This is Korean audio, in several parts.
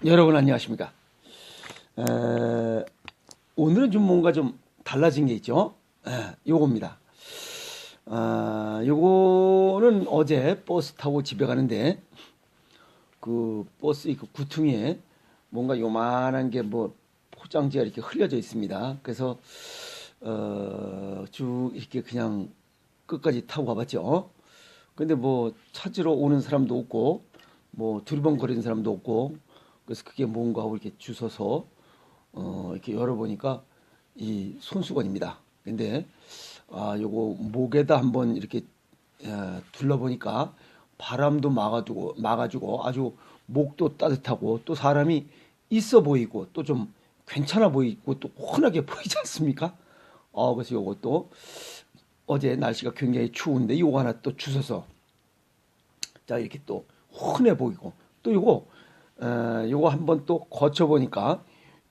여러분 안녕하십니까? 에, 오늘은 좀 뭔가 좀 달라진 게 있죠? 요겁니다. 요거는 어제 버스 타고 집에 가는데 그 버스 그 구퉁이에 뭔가 요만한 게 뭐 포장지가 이렇게 흘려져 있습니다. 그래서 쭉 이렇게 그냥 끝까지 타고 가봤죠. 근데 뭐 찾으러 오는 사람도 없고 뭐 두리번거리는 사람도 없고 그래서 그게 뭔가 하고 이렇게 주워서 이렇게 열어보니까 이 손수건입니다. 근데 요거 목에다 한번 이렇게 둘러보니까 바람도 막아주고 아주 목도 따뜻하고 또 사람이 있어 보이고 또 좀 괜찮아 보이고 또 환하게 보이지 않습니까? 그래서 요것도 어제 날씨가 굉장히 추운데 요거 하나 또 주워서 자 이렇게 또 훤해 보이고 또 요거 한번 또 거쳐 보니까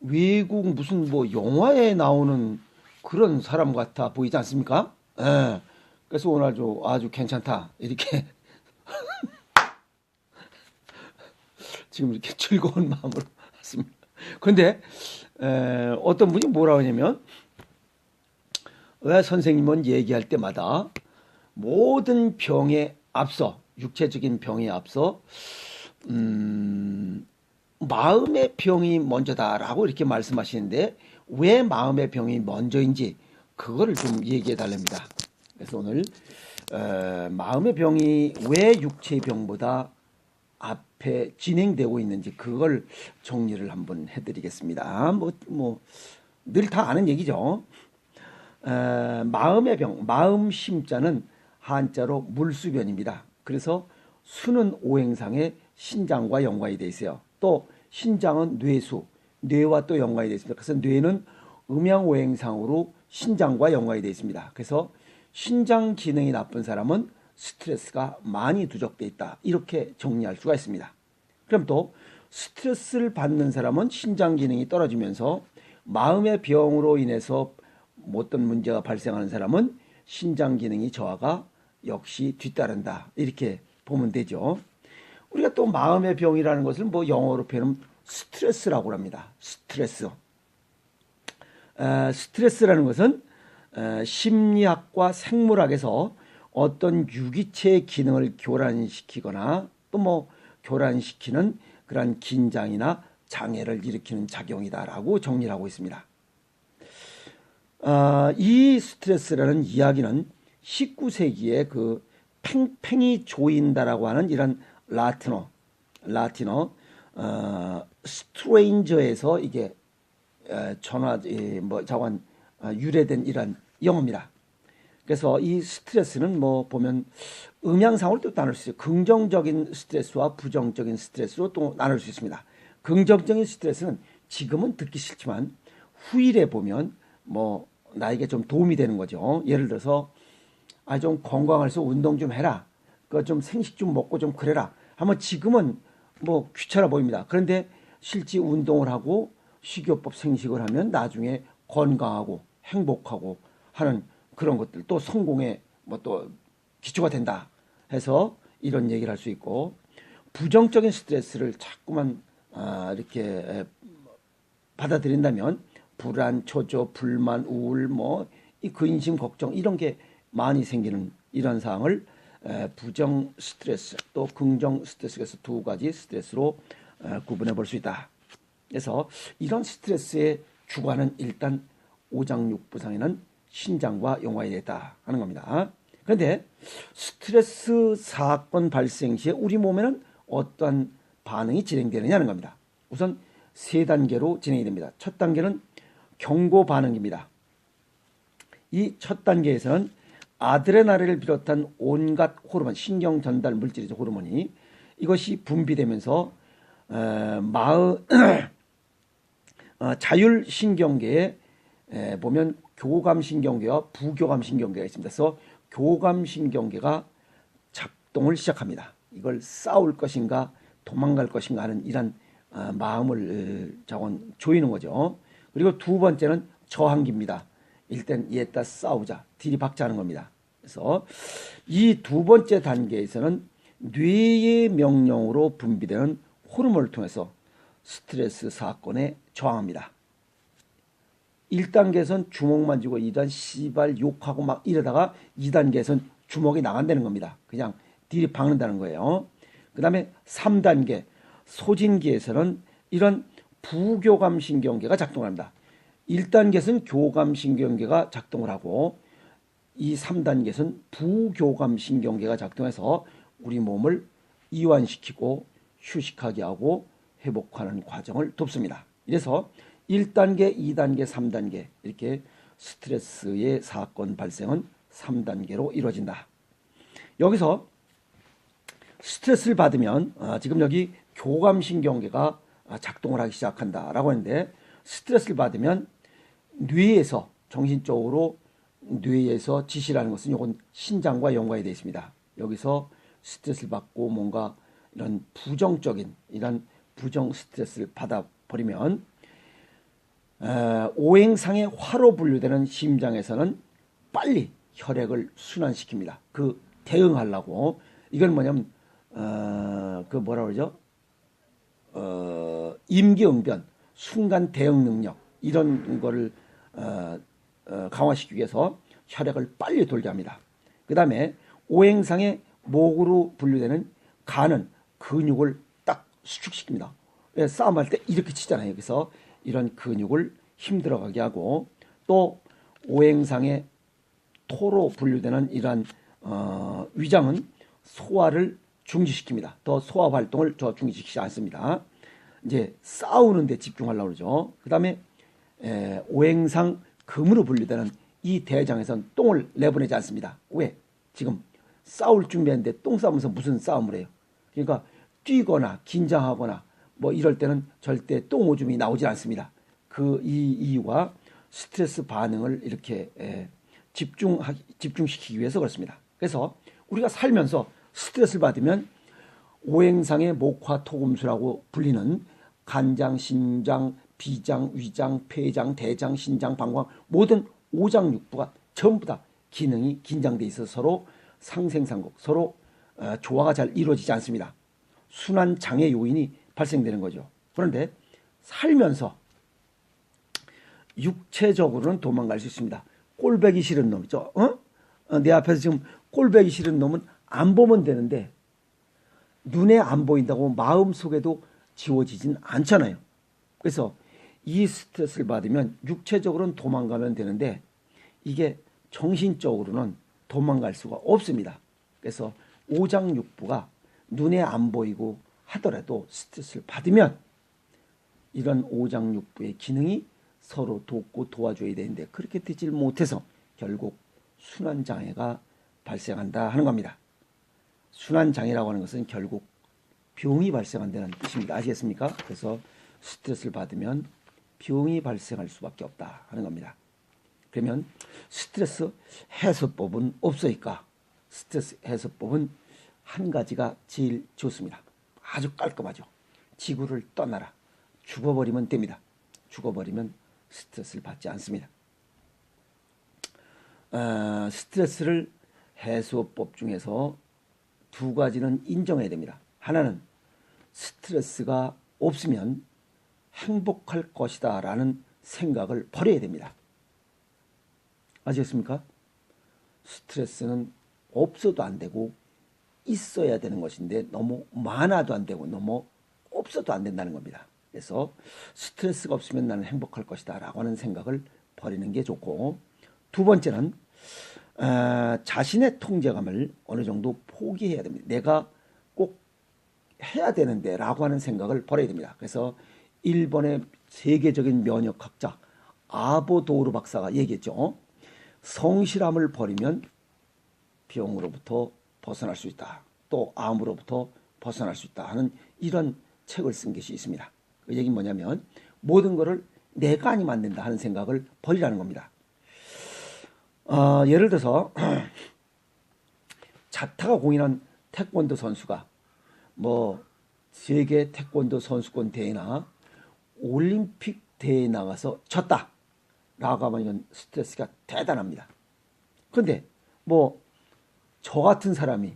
외국 무슨 뭐 영화에 나오는 그런 사람 같아 보이지 않습니까? 그래서 오늘 아주 괜찮다 이렇게 지금 이렇게 즐거운 마음으로 왔습니다. 그런데 어떤 분이 뭐라 하냐면 왜 선생님은 얘기할 때마다 모든 병에 앞서 육체적인 병에 앞서 마음의 병이 먼저다라고 이렇게 말씀하시는데 왜 마음의 병이 먼저인지 그거를 좀 얘기해 달랍니다. 그래서 오늘 마음의 병이 왜 육체의 병보다 앞에 진행되고 있는지 그걸 정리를 한번 해드리겠습니다. 늘 다 아는 얘기죠. 마음의 병, 마음 심자는 한자로 물수변입니다. 그래서 수는 오행상에 신장과 연관이 되어 있어요. 또 신장은 뇌수, 뇌와 또 연관이 되어 있습니다. 그래서 뇌는 음양오행상으로 신장과 연관이 되어 있습니다. 그래서 신장 기능이 나쁜 사람은 스트레스가 많이 누적되어 있다. 이렇게 정리할 수가 있습니다. 그럼 또 스트레스를 받는 사람은 신장 기능이 떨어지면서 마음의 병으로 인해서 어떤 문제가 발생하는 사람은 신장 기능이 저하가 역시 뒤따른다. 이렇게 보면 되죠. 우리가 또 마음의 병이라는 것을 뭐 영어로 표현하면 스트레스라고 합니다. 스트레스. 스트레스라는 것은 심리학과 생물학에서 어떤 유기체의 기능을 교란시키거나 또 뭐 교란시키는 그러한 긴장이나 장애를 일으키는 작용이다라고 정리를 하고 있습니다. 이 스트레스라는 이야기는 19세기에 그 팽팽히 조인다라고 하는 이런 라틴어 스트레인저에서 이게 유래된 이런 영어입니다. 그래서 이 스트레스는 뭐 보면 음양상으로 또 나눌 수 있어요. 긍정적인 스트레스와 부정적인 스트레스로 또 나눌 수 있습니다. 긍정적인 스트레스는 지금은 듣기 싫지만 후일에 보면 뭐 나에게 좀 도움이 되는 거죠. 예를 들어서 좀 건강해서 운동 좀 해라. 그 좀 생식 좀 먹고 좀 그래라. 하면 지금은 뭐 귀찮아 보입니다. 그런데 실제 운동을 하고 식이요법 생식을 하면 나중에 건강하고 행복하고 하는 그런 것들 또 성공의 뭐 또 기초가 된다 해서 이런 얘기를 할 수 있고 부정적인 스트레스를 자꾸만 이렇게 받아들인다면 불안, 초조, 불만, 우울, 이 근심, 걱정 이런 게 많이 생기는 이런 상황을 부정 스트레스 또 긍정 스트레스에서 두 가지 스트레스로 구분해 볼 수 있다. 그래서 이런 스트레스의 주관은 일단 오장육부상에는 신장과 연관이 됐다 하는 겁니다. 그런데 스트레스 사건 발생 시에 우리 몸에는 어떠한 반응이 진행되느냐는 겁니다. 우선 세 단계로 진행이 됩니다. 첫 단계는 경고 반응입니다. 이 첫 단계에서는 아드레날린을 비롯한 온갖 호르몬, 신경 전달 물질이죠. 호르몬이 이것이 분비되면서 자율신경계에 보면 교감신경계와 부교감신경계가 있습니다. 그래서 교감신경계가 작동을 시작합니다. 이걸 싸울 것인가 도망갈 것인가 하는 이런 마음을 조이는 거죠. 그리고 두 번째는 저항기입니다. 일단 얘다 싸우자, 들이박자 하는 겁니다. 그래서 이 두 번째 단계에서는 뇌의 명령으로 분비되는 호르몬을 통해서 스트레스 사건에 저항합니다. 1단계에선 주먹만 쥐고 2단 씨발 욕하고 막 이러다가 2단계에선 주먹이 나간다는 겁니다. 그냥 딜이 박는다는 거예요. 그 다음에 3단계 소진기에서는 이런 부교감신경계가 작동을 합니다. 1단계에서는 교감신경계가 작동을 하고 이 3단계에서는 부교감신경계가 작동해서 우리 몸을 이완시키고 휴식하게 하고 회복하는 과정을 돕습니다. 이래서 1단계, 2단계, 3단계 이렇게 스트레스의 사건 발생은 3단계로 이루어진다. 여기서 스트레스를 받으면 지금 여기 교감신경계가 작동을 하기 시작한다라고 하는데 스트레스를 받으면 뇌에서 정신적으로 뇌에서 지시라는 것은 이건 신장과 연관이 되어 있습니다. 여기서 스트레스를 받고 뭔가 이런 부정적인 이런 부정 스트레스를 받아버리면 오행상의 화로 분류되는 심장에서는 빨리 혈액을 순환시킵니다. 그 대응하려고 이건 뭐냐면 그 뭐라 그러죠? 임기응변, 순간 대응 능력 이런 거를 강화시키기 위해서 혈액을 빨리 돌게 합니다. 그 다음에 오행상의 목으로 분류되는 간은 근육을 딱 수축시킵니다. 싸움할 때 이렇게 치잖아요. 그래서 이런 근육을 힘들어가게 하고 또 오행상의 토로 분류되는 이러한 위장은 소화를 중지시킵니다. 더 소화 활동을 더 중지시키지 않습니다. 이제 싸우는 데 집중하려고 그러죠. 그 다음에 오행상 금으로 분류되는 이 대장에선 똥을 내보내지 않습니다. 왜? 지금 싸울 준비했는데 똥 싸면서 무슨 싸움을 해요? 그러니까 뛰거나 긴장하거나 뭐 이럴 때는 절대 똥 오줌이 나오지 않습니다. 이 이유가 스트레스 반응을 이렇게 집중시키기 위해서 그렇습니다. 그래서 우리가 살면서 스트레스를 받으면 오행상의 목화토금수라고 불리는 간장, 신장, 비장, 위장, 폐장, 대장, 신장, 방광 모든 오장육부가 전부 다 기능이 긴장돼 있어서 서로 상생상곡, 서로 조화가 잘 이루어지지 않습니다. 순환장애 요인이 발생되는 거죠. 그런데 살면서 육체적으로는 도망갈 수 있습니다. 꼴배기 싫은 놈 있죠. 내 앞에서 지금 꼴배기 싫은 놈은 안 보면 되는데 눈에 안 보인다고 마음속에도 지워지진 않잖아요. 그래서 이 스트레스를 받으면 육체적으로는 도망가면 되는데 이게 정신적으로는 도망갈 수가 없습니다. 그래서 오장육부가 눈에 안 보이고 하더라도 스트레스를 받으면 이런 오장육부의 기능이 서로 돕고 도와줘야 되는데 그렇게 되지 못해서 결국 순환장애가 발생한다 하는 겁니다. 순환장애라고 하는 것은 결국 병이 발생한다는 뜻입니다. 아시겠습니까? 그래서 스트레스를 받으면 병이 발생할 수밖에 없다 하는 겁니다. 그러면 스트레스 해소법은 없으니까 스트레스 해소법은 한 가지가 제일 좋습니다. 아주 깔끔하죠. 지구를 떠나라. 죽어버리면 됩니다. 죽어버리면 스트레스를 받지 않습니다. 스트레스를 해소법 중에서 두 가지는 인정해야 됩니다. 하나는 스트레스가 없으면 행복할 것이다 라는 생각을 버려야 됩니다. 아시겠습니까? 스트레스는 없어도 안 되고 있어야 되는 것인데 너무 많아도 안 되고 너무 없어도 안 된다는 겁니다. 그래서 스트레스가 없으면 나는 행복할 것이다 라고 하는 생각을 버리는 게 좋고, 두 번째는 자신의 통제감을 어느 정도 포기해야 됩니다. 내가 꼭 해야 되는데 라고 하는 생각을 버려야 됩니다. 그래서 일본의 세계적인 면역학자 아보도우르 박사가 얘기했죠. 성실함을 버리면 병으로부터 벗어날 수 있다. 또 암으로부터 벗어날 수 있다 하는 이런 책을 쓴 것이 있습니다. 그 얘기는 뭐냐면 모든 것을 내가 아니면 안 된다 하는 생각을 버리라는 겁니다. 예를 들어서 자타가 공인한 태권도 선수가 뭐 세계 태권도 선수권 대회나 올림픽 대회에 나가서 졌다 라고 하면 이건 스트레스가 대단합니다. 그런데 뭐 저 같은 사람이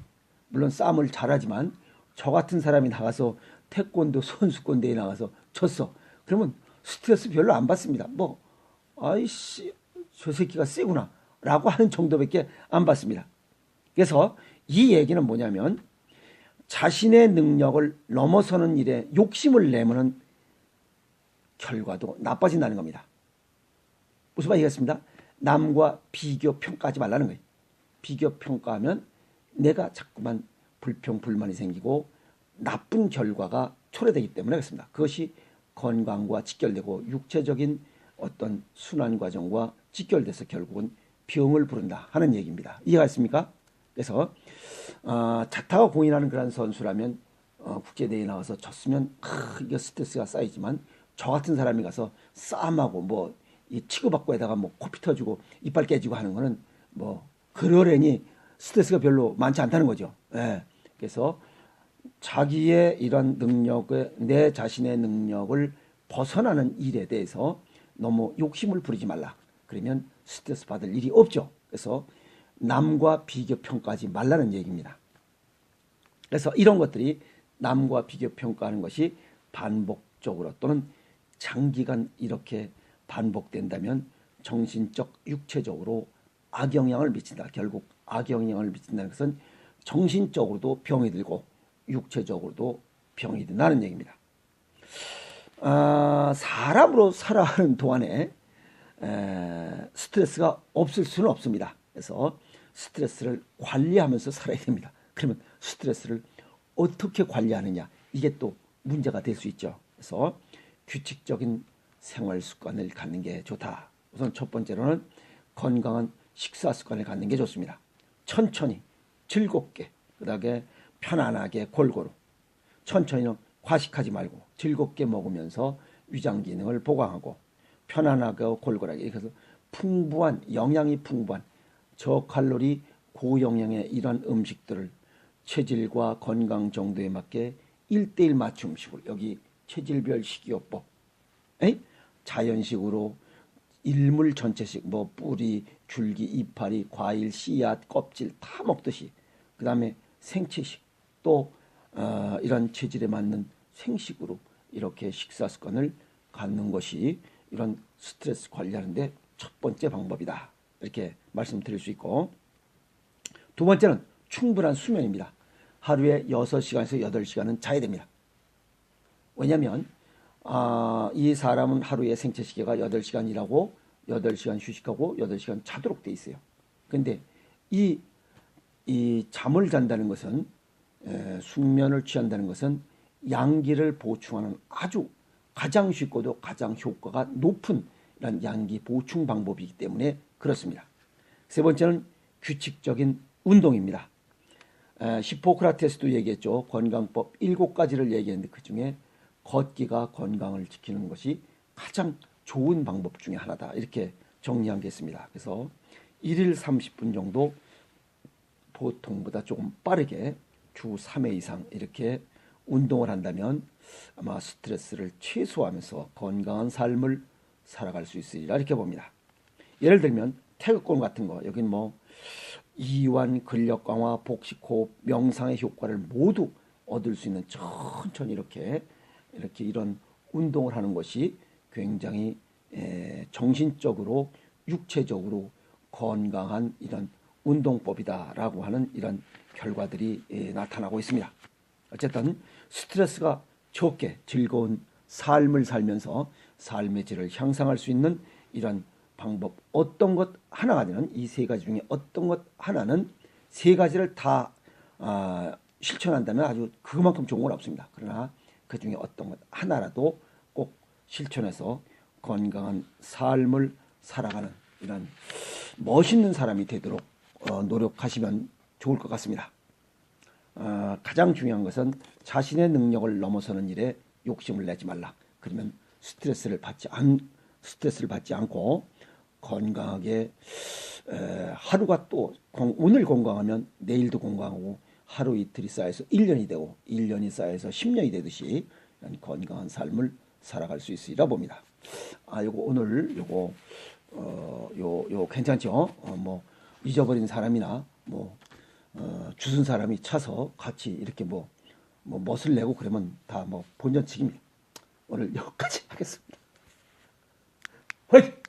물론 싸움을 잘하지만 저 같은 사람이 나가서 태권도 선수권 대회 나가서 졌어. 그러면 스트레스 별로 안 받습니다. 뭐 아이씨 저 새끼가 세구나 라고 하는 정도밖에 안 받습니다. 그래서 이 얘기는 뭐냐면 자신의 능력을 넘어서는 일에 욕심을 내면은 결과도 나빠진다는 겁니다. 무슨 말이겠습니다? 남과 비교 평가하지 말라는 거예요. 비교 평가하면 내가 자꾸만 불평 불만이 생기고 나쁜 결과가 초래되기 때문에 그렇습니다. 그것이 건강과 직결되고 육체적인 어떤 순환 과정과 직결돼서 결국은 병을 부른다 하는 얘기입니다. 이해가 있습니까? 그래서 자타가 공인하는 그런 선수라면 국제대회에 나와서 졌으면 이게 스트레스가 쌓이지만 저 같은 사람이 가서 싸움하고 뭐 이 치고받고 에다가 뭐 코피 터지고 이빨 깨지고 하는 거는 뭐 그러려니 스트레스가 별로 많지 않다는 거죠. 예. 그래서 자기의 이런 능력을 내 자신의 능력을 벗어나는 일에 대해서 너무 욕심을 부리지 말라. 그러면 스트레스 받을 일이 없죠. 그래서 남과 비교 평가하지 말라는 얘기입니다. 그래서 이런 것들이 남과 비교 평가하는 것이 반복적으로 또는 장기간 이렇게 반복된다면 정신적, 육체적으로 악영향을 미친다. 결국 악영향을 미친다는 것은 정신적으로도 병이 들고 육체적으로도 병이 든다는 얘기입니다. 사람으로 살아가는 동안에 스트레스가 없을 수는 없습니다. 그래서 스트레스를 관리하면서 살아야 됩니다. 그러면 스트레스를 어떻게 관리하느냐 이게 또 문제가 될 수 있죠. 그래서 규칙적인 생활 습관을 갖는 게 좋다. 우선 첫 번째로는 건강한 식사 습관을 갖는 게 좋습니다. 천천히 즐겁게 그다음에 편안하게 골고루 천천히는 과식하지 말고 즐겁게 먹으면서 위장 기능을 보강하고 편안하게 골고루하게 이렇게 해서 풍부한 영양이 풍부한 저칼로리 고영양의 이런 음식들을 체질과 건강 정도에 맞게 1:1 맞춤식으로 여기 체질별 식이요법 자연식으로 일물 전체식 뭐 뿌리, 줄기, 이파리, 과일, 씨앗, 껍질 다 먹듯이 그 다음에 생채식 또 이런 체질에 맞는 생식으로 이렇게 식사 습관을 갖는 것이 이런 스트레스 관리하는데 첫 번째 방법이다. 이렇게 말씀드릴 수 있고 두 번째는 충분한 수면입니다. 하루에 6시간에서 8시간은 자야 됩니다. 왜냐하면 이 사람은 하루에 생체 시계가 8시간 일하고 8시간 휴식하고 8시간 자도록 돼 있어요. 근데 이 잠을 잔다는 것은 숙면을 취한다는 것은 양기를 보충하는 아주 가장 쉽고도 가장 효과가 높은 이런 양기 보충 방법이기 때문에 그렇습니다. 세 번째는 규칙적인 운동입니다. 히포크라테스도 얘기했죠. 건강법 7가지를 얘기했는데 그중에 걷기가 건강을 지키는 것이 가장 좋은 방법 중에 하나다. 이렇게 정리한 게 있습니다. 그래서 1일 30분 정도 보통보다 조금 빠르게 주 3회 이상 이렇게 운동을 한다면 아마 스트레스를 최소화하면서 건강한 삶을 살아갈 수 있으리라 이렇게 봅니다. 예를 들면 태극권 같은 거 여긴 뭐 이완, 근력 강화, 복식, 호흡, 명상의 효과를 모두 얻을 수 있는 천천히 이렇게 이런 운동을 하는 것이 굉장히 정신적으로 육체적으로 건강한 이런 운동법이다라고 하는 이런 결과들이 나타나고 있습니다. 어쨌든 스트레스가 적게 즐거운 삶을 살면서 삶의 질을 향상할 수 있는 이런 방법 어떤 것 하나가 아니라 이 세 가지 중에 어떤 것 하나는 세 가지를 다 실천한다면 아주 그만큼 좋은 건 없습니다. 그러나 그 중에 어떤 것 하나라도 꼭 실천해서 건강한 삶을 살아가는 이런 멋있는 사람이 되도록 노력하시면 좋을 것 같습니다. 가장 중요한 것은 자신의 능력을 넘어서는 일에 욕심을 내지 말라. 그러면 스트레스를 받지 않고 건강하게 하루가 또 오늘 건강하면 내일도 건강하고 하루 이틀이 쌓여서 1년이 되고 1년이 쌓여서 10년이 되듯이 건강한 삶을 살아갈 수 있으리라 봅니다. 요거 오늘 요거 요 괜찮죠? 뭐 잊어버린 사람이나 뭐 주순 사람이 차서 같이 이렇게 뭐 뭐 멋을 내고 그러면 다 뭐 본전치기입니다. 오늘 여기까지 하겠습니다. 화이팅!